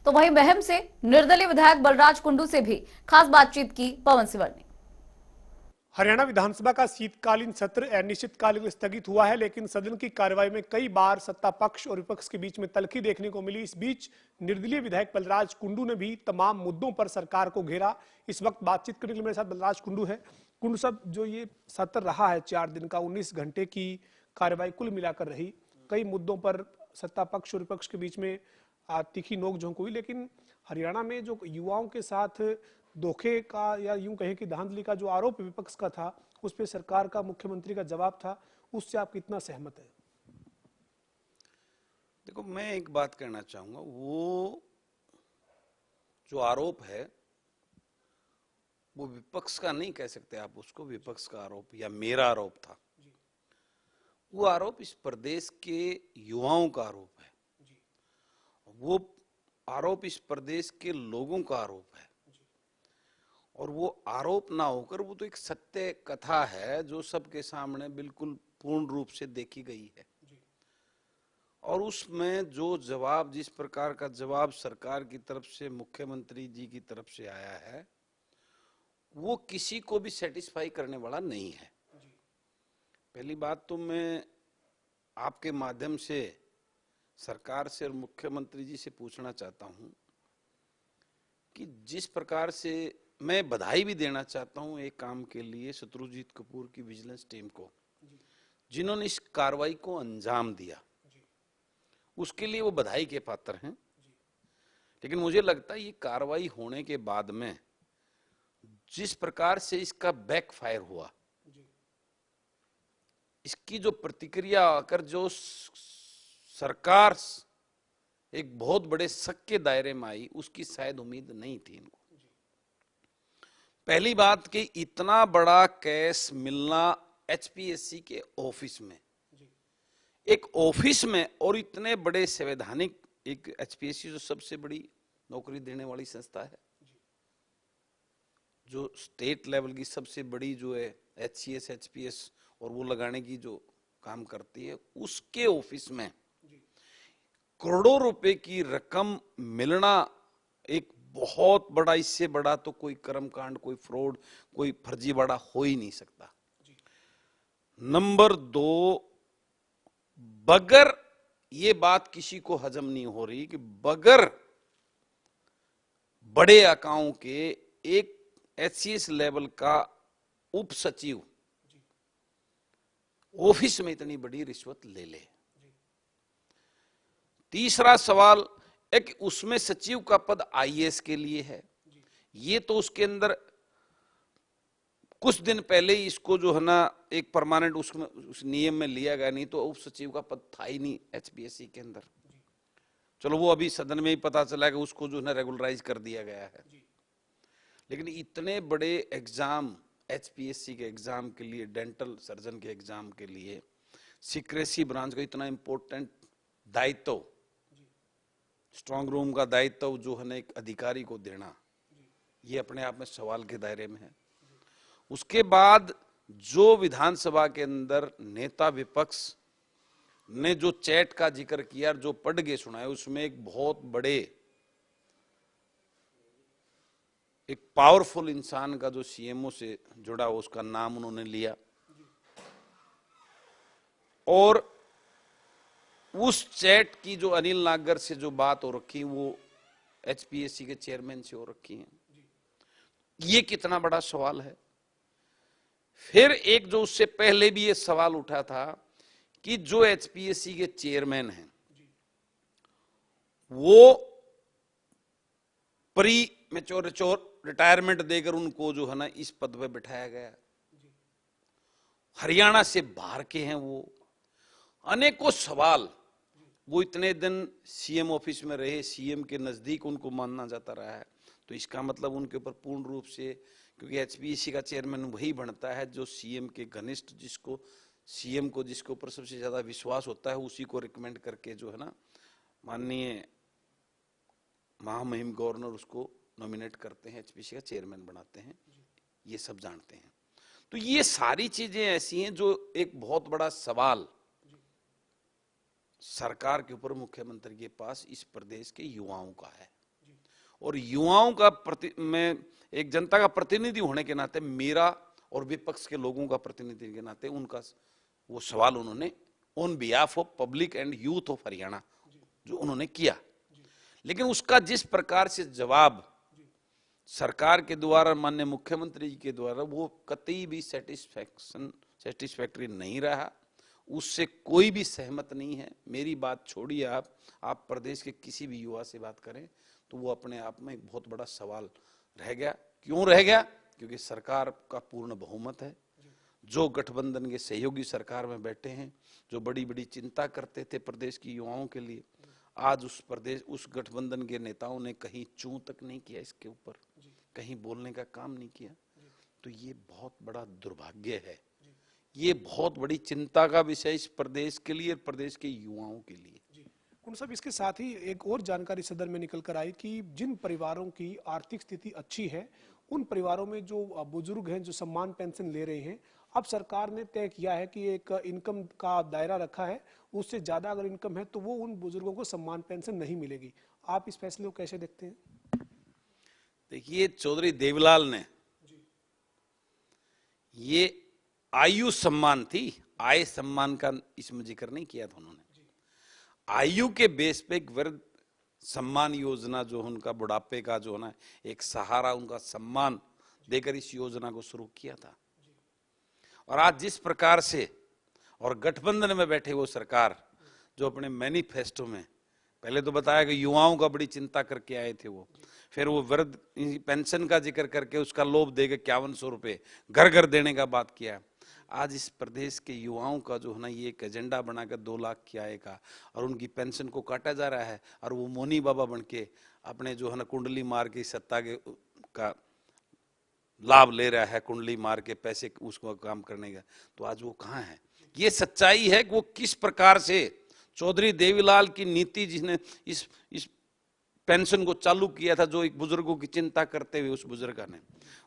तो वहीं महम से निर्दलीय विधायक बलराज कुंडू से भी खास बातचीत की पवन सिंह ने। हरियाणा विधानसभा का शीतकालीन सत्र अनिश्चितकाल स्थगित हुआ है, लेकिन सदन की कार्यवाही में कई बार सत्ता पक्ष और विपक्ष के बीच में तल्खी देखने को मिली। इस बीच निर्दलीय विधायक बलराज कुंडू ने भी तमाम मुद्दों पर सरकार को घेरा। इस वक्त बातचीत करने के लिए मेरे साथ बलराज कुंडू है। कुंडू साहब, जो ये सत्र रहा है 4 दिन का, 19 घंटे की कार्यवाही कुल मिलाकर रही, कई मुद्दों पर सत्ता पक्ष और विपक्ष के बीच में तीखी नोकझोंक हुई, लेकिन हरियाणा में जो युवाओं के साथ धोखे का या यूं कहें कि धांधली का जो आरोप विपक्ष का था, उस पर सरकार का, मुख्यमंत्री का जवाब था, उससे आप कितना सहमत है? देखो, मैं एक बात कहना चाहूंगा, वो जो आरोप है वो विपक्ष का नहीं कह सकते आप उसको, विपक्ष का आरोप या मेरा आरोप था। वो आरोप इस प्रदेश के युवाओं का आरोप है, वो आरोप इस प्रदेश के लोगों का आरोप है, और वो आरोप ना होकर वो तो एक सत्य कथा है जो सबके सामने बिल्कुल पूर्ण रूप से देखी गई है। और उसमें जो जवाब, जिस प्रकार का जवाब सरकार की तरफ से, मुख्यमंत्री जी की तरफ से आया है, वो किसी को भी सेटिस्फाई करने वाला नहीं है। पहली बात तो मैं आपके माध्यम से सरकार से और मुख्यमंत्री जी से पूछना चाहता हूं कि जिस प्रकार से मैं बधाई भी देना चाहता हूं एक काम के लिए शत्रुजीत कपूर की विजिलेंस टीम को, जिन्होंने इस कार्रवाई को अंजाम दिया, उसके लिए वो बधाई के पात्र हैं। लेकिन मुझे लगता है ये कार्रवाई होने के बाद में जिस प्रकार से इसका बैकफायर हुआ, इसकी जो प्रतिक्रिया आकर जो सरकार एक बहुत बड़े शक के दायरे में आई, उसकी शायद उम्मीद नहीं थी इनको। पहली बात कि इतना बड़ा केस मिलना एचपीएससी के ऑफिस में, एक ऑफिस में, और इतने बड़े संवैधानिक, एक एचपीएससी जो सबसे बड़ी नौकरी देने वाली संस्था है, जो स्टेट लेवल की सबसे बड़ी जो है एचसीएस एचपीएस और वो लगाने की जो काम करती है, उसके ऑफिस में करोड़ों रुपए की रकम मिलना एक बहुत बड़ा, इससे बड़ा तो कोई कर्मकांड, कोई फ्रॉड, कोई फर्जीवाड़ा हो ही नहीं सकता। नंबर 2, बगैर ये बात किसी को हजम नहीं हो रही कि बगैर बड़े आकाओं के एक एचसीएस लेवल का उप सचिव ऑफिस में इतनी बड़ी रिश्वत ले ले। तीसरा सवाल है कि उसमें सचिव का पद आईएएस के लिए है। ये तो उसके अंदर कुछ दिन पहले ही इसको जो है ना एक परमानेंट उसमें उस नियम में लिया गया, नहीं तो उप सचिव का पद था ही नहीं एचपीएससी के अंदर। चलो वो अभी सदन में ही पता चला कि उसको जो है ना रेगुलराइज कर दिया गया है। लेकिन इतने बड़े एग्जाम, एचपीएससी के एग्जाम के लिए, डेंटल सर्जन के एग्जाम के लिए सीक्रेसी ब्रांच का इतना इंपॉर्टेंट दायित्व, स्ट्रांग रूम का दायित्व जो है ना एक अधिकारी को देना, ये अपने आप में सवाल के दायरे में है। उसके बाद जो विधानसभा के अंदर नेता विपक्ष ने जो चैट का जिक्र किया, जो पढ़ के सुनाया, उसमें एक बहुत बड़े, एक पावरफुल इंसान का जो सीएमओ से जुड़ा हो, उसका नाम उन्होंने लिया, और उस चैट की जो अनिल नागर से जो बात हो रखी वो एचपीएससी के चेयरमैन से हो रखी है। ये कितना बड़ा सवाल है। फिर एक जो उससे पहले भी ये सवाल उठा था कि जो एचपीएससी के चेयरमैन हैं वो प्री मैच्योर रिटायरमेंट देकर उनको जो है ना इस पद पे बिठाया गया। हरियाणा से बाहर के हैं वो, अनेकों सवाल। वो इतने दिन सीएम ऑफिस में रहे, सीएम के नजदीक उनको मानना जाता रहा है, तो इसका मतलब उनके ऊपर पूर्ण रूप से, क्योंकि एचपीएससी का चेयरमैन वही बनता है जो सीएम के घनिष्ठ, जिसको सीएम को जिसके ऊपर सबसे ज्यादा विश्वास होता है, उसी को रिकमेंड करके जो है ना माननीय महामहिम गवर्नर उसको नॉमिनेट करते हैं, एचपीएससी का चेयरमैन बनाते हैं। ये सब जानते हैं। तो ये सारी चीजें ऐसी हैं जो एक बहुत बड़ा सवाल सरकार के ऊपर, मुख्यमंत्री के पास, इस प्रदेश के युवाओं का है। और युवाओं का मैं एक जनता का प्रतिनिधि होने के नाते, मेरा और विपक्ष के लोगों का प्रतिनिधि के नाते उनका वो सवाल उन्होंने on behalf of public and youth of Haryana जो उन्होंने किया, लेकिन उसका जिस प्रकार से जवाब सरकार के द्वारा, माननीय मुख्यमंत्री जी के द्वारा, वो कतई भी सेटिस्फैक्टरी नहीं रहा। उससे कोई भी सहमत नहीं है। मेरी बात छोड़िए, आप प्रदेश के किसी भी युवा से बात करें तो वो अपने आप में एक बहुत बड़ा सवाल रह गया। क्यों रह गया? क्योंकि सरकार का पूर्ण बहुमत है। जो गठबंधन के सहयोगी सरकार में बैठे हैं, जो बड़ी बड़ी चिंता करते थे प्रदेश की युवाओं के लिए, आज उस गठबंधन के नेताओं ने कहीं चूं तक नहीं किया इसके ऊपर, कहीं बोलने का काम नहीं किया। तो ये बहुत बड़ा दुर्भाग्य है, ये बहुत बड़ी चिंता का विषय इस प्रदेश के लिए, प्रदेश के युवाओं के लिए। कुंडू साहब, इसके साथ ही एक और जानकारी सदन में निकल कर आई कि जिन परिवारों की आर्थिक स्थिति अच्छी है, उन परिवारों में जो बुजुर्ग हैं, जो सम्मान पेंशन ले रहे हैं, अब सरकार ने तय किया है कि एक इनकम का दायरा रखा है, उससे ज्यादा अगर इनकम है तो वो उन बुजुर्गों को सम्मान पेंशन नहीं मिलेगी। आप इस फैसले को कैसे देखते हैं? देखिए, चौधरी देवीलाल ने ये आयु सम्मान थी, आय सम्मान का इसमें जिक्र नहीं किया था उन्होंने। आयु के बेस पे एक वृद्ध सम्मान योजना जो उनका बुढ़ापे का जो है ना एक सहारा, उनका सम्मान देकर इस योजना को शुरू किया था। और आज जिस प्रकार से और गठबंधन में बैठे वो सरकार जो अपने मैनिफेस्टो में पहले तो बताया कि युवाओं का बड़ी चिंता करके आए थे वो, फिर वो वृद्ध पेंशन का जिक्र करके उसका लोभ देके 5100 रुपए घर घर देने का बात किया। आज इस प्रदेश के युवाओं का जो है ना ये एक एजेंडा बनाकर 2 लाख की आय का और उनकी पेंशन को काटा जा रहा है, और वो मोनी बाबा बन के अपने जो है ना कुंडली मार के सत्ता के का लाभ ले रहा है, कुंडली मार के पैसे उसको काम करने का। तो आज वो कहाँ है? ये सच्चाई है कि वो किस प्रकार से चौधरी देवीलाल की नीति, जिसने इस पेंशन को चालू किया था, जो एक बुजुर्गों की चिंता करते हुए उस बुजुर्ग ने,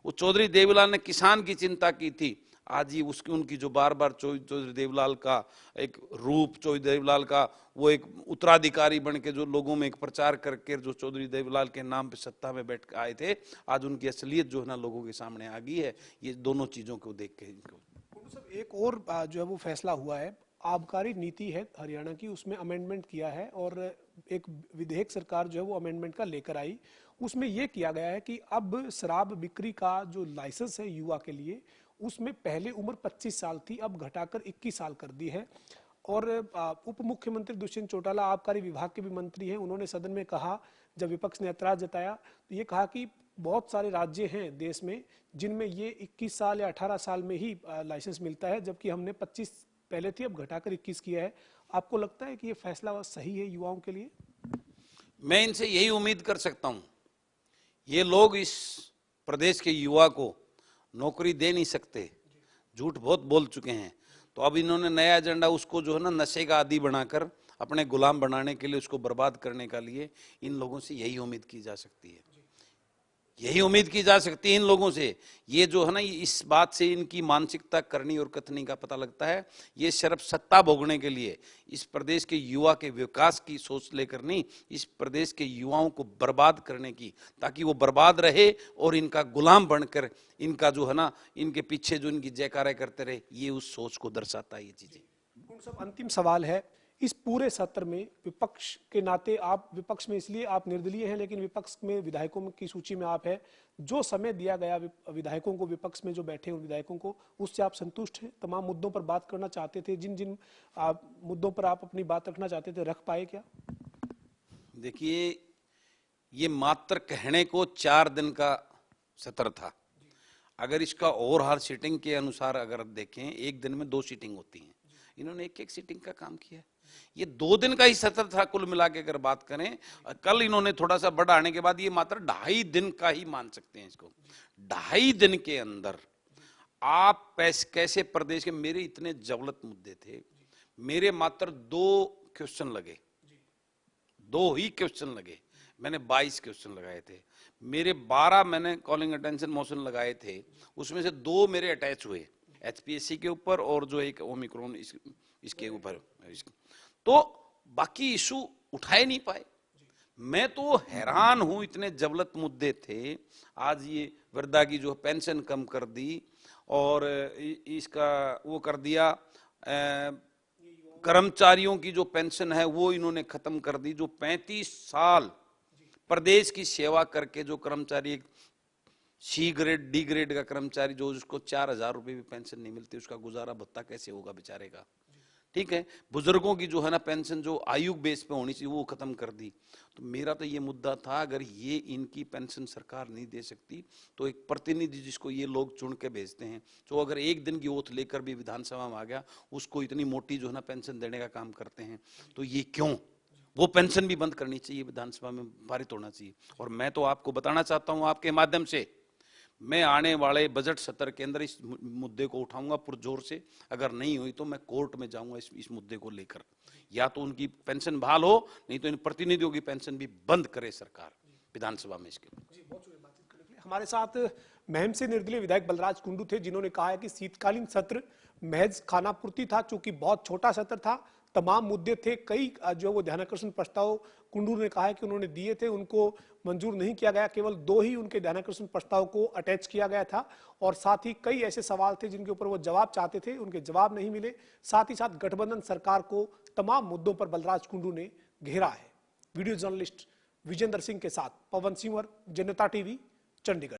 वो चौधरी देवीलाल ने किसान की चिंता की थी। आज ही उसकी उनकी जो बार बार चौधरी देवीलाल का एक रूप, चौधरी देवीलाल का वो एक उत्तराधिकारी बन के जो लोगों में एक प्रचार करके जो चौधरी देवीलाल के नाम पे सत्ता में बैठ आए थे, आज उनकी असलियत जो है ना लोगों के सामने आ गई है। ये दोनों चीजों को देख के एक और जो है वो फैसला हुआ है, आबकारी नीति है हरियाणा की, उसमें अमेंडमेंट किया है और एक विधेयक सरकार जो है वो अमेंडमेंट का लेकर आई। उसमें यह किया गया है कि अब शराब बिक्री का जो लाइसेंस है युवा के लिए, उसमें पहले उम्र 25 साल थी, अब घटाकर 21 साल कर दी है। और उप मुख्यमंत्री दुष्यंत चौटाला आबकारी विभाग के भी मंत्री हैं, उन्होंने सदन में कहा, जब विपक्ष ने ऐतराज जताया तो ये कहा कि बहुत सारे राज्य हैं देश में जिनमें ये 21 साल या 18 साल में ही लाइसेंस मिलता है, जबकि हमने 25 पहले थी, अब घटाकर 21 किया है। आपको लगता है कि ये फैसला सही है युवाओं के लिए? मैं इनसे यही उम्मीद कर सकता हूं। ये लोग इस प्रदेश के युवा को नौकरी दे नहीं सकते, झूठ बहुत बोल चुके हैं। तो अब इन्होंने नया एजेंडा उसको जो है ना नशे का आदी बनाकर अपने गुलाम बनाने के लिए, उसको बर्बाद करने के लिए इन लोगों से यही उम्मीद की जा सकती है, यही उम्मीद की जा सकती है इन लोगों से। ये जो है ना इस बात से इनकी मानसिकता करनी और कथनी का पता लगता है। ये सिर्फ सत्ता भोगने के लिए, इस प्रदेश के युवा के विकास की सोच लेकर नहीं, इस प्रदेश के युवाओं को बर्बाद करने की, ताकि वो बर्बाद रहे और इनका गुलाम बनकर इनका जो है ना इनके पीछे जो इनकी जयकारा करते रहे, ये उस सोच को दर्शाता है ये चीजें। सब अंतिम सवाल है, इस पूरे सत्र में विपक्ष के नाते, आप विपक्ष में इसलिए आप निर्दलीय हैं, लेकिन विपक्ष में विधायकों की सूची में आप है, जो समय दिया गया विधायकों को, विपक्ष में जो बैठे उन विधायकों को, उससे आप संतुष्ट हैं? तमाम मुद्दों पर बात करना चाहते थे, जिन जिन मुद्दों पर आप अपनी बात रखना चाहते थे, रख पाए क्या? देखिए, ये मात्र कहने को 4 दिन का सत्र था। अगर इसका ओवरऑल सीटिंग के अनुसार अगर देखें, 1 दिन में 2 सीटिंग होती हैं, इन्होंने 1-1 सीटिंग का काम किया। ये 2 दिन का ही सत्र था कुल मिला के अगर बात करें। कल इन्होंने थोड़ा सा बढ़ाने के बाद ये मात्र 2.5 दिन का ही मान सकते हैं इसको। 2.5 दिन के अंदर आप कैसे प्रदेश के, मेरे इतने जवलत मुद्दे थे, मेरे मात्र 2 क्वेश्चन लगे, 2 ही क्वेश्चन लगे। मैंने 22 क्वेश्चन लगाए थे, मेरे 12 मैंने कॉलिंग अटेंशन मोशन लगाए थे, उसमें से 2 मेरे अटैच हुए, HPSC के ऊपर और जो एक ओमिक्रॉन इसके ऊपर। तो बाकी इशू उठाए नहीं पाए। मैं तो हैरान हूं, इतने जबलत मुद्दे थे। आज ये वृद्धा की जो पेंशन कम कर दी और इसका वो कर दिया, कर्मचारियों की जो पेंशन है वो इन्होंने खत्म कर दी। जो 35 साल प्रदेश की सेवा करके जो कर्मचारी, सी ग्रेड डी ग्रेड का कर्मचारी, जो उसको 4,000 रुपए भी पेंशन नहीं मिलती, उसका गुजारा भत्ता कैसे होगा बेचारे का? ठीक है, बुजुर्गों की जो है ना पेंशन जो आयु बेस पे होनी चाहिए वो खत्म कर दी। तो मेरा तो ये मुद्दा था, अगर ये इनकी पेंशन सरकार नहीं दे सकती तो एक प्रतिनिधि जिसको ये लोग चुन के भेजते हैं, जो अगर एक दिन की ओथ लेकर भी विधानसभा में आ गया, उसको इतनी मोटी जो है ना पेंशन देने का काम करते हैं, तो ये क्यों? वो पेंशन भी बंद करनी चाहिए, विधानसभा में पारित होना चाहिए। और मैं तो आपको बताना चाहता हूं आपके माध्यम से, मैं आने वाले बजट सत्र के अंदर इस मुद्दे को उठाऊंगा पुरजोर से। अगर नहीं हुई तो मैं कोर्ट में जाऊंगा इस मुद्दे को लेकर। या तो उनकी पेंशन बहाल हो, नहीं तो इन प्रतिनिधियों की पेंशन भी बंद करे सरकार विधानसभा में इसके। हमारे साथ महम से निर्दलीय विधायक बलराज कुंडू थे, जिन्होंने कहा है कि शीतकालीन सत्र महज खानापूर्ति था, चूंकि बहुत छोटा सत्र था, तमाम मुद्दे थे। कई जो वो ध्यानाकर्षण प्रस्ताव कुंडू ने कहा है कि उन्होंने दिए थे, उनको मंजूर नहीं किया गया। केवल 2 ही उनके ध्यानाकर्षण प्रस्ताव को अटैच किया गया था और साथ ही कई ऐसे सवाल थे जिनके ऊपर वो जवाब चाहते थे, उनके जवाब नहीं मिले। साथ ही साथ गठबंधन सरकार को तमाम मुद्दों पर बलराज कुंडू ने घेरा है। वीडियो जर्नलिस्ट विजेंद्र सिंह के साथ पवन सिंह, जनता टीवी, चंडीगढ़।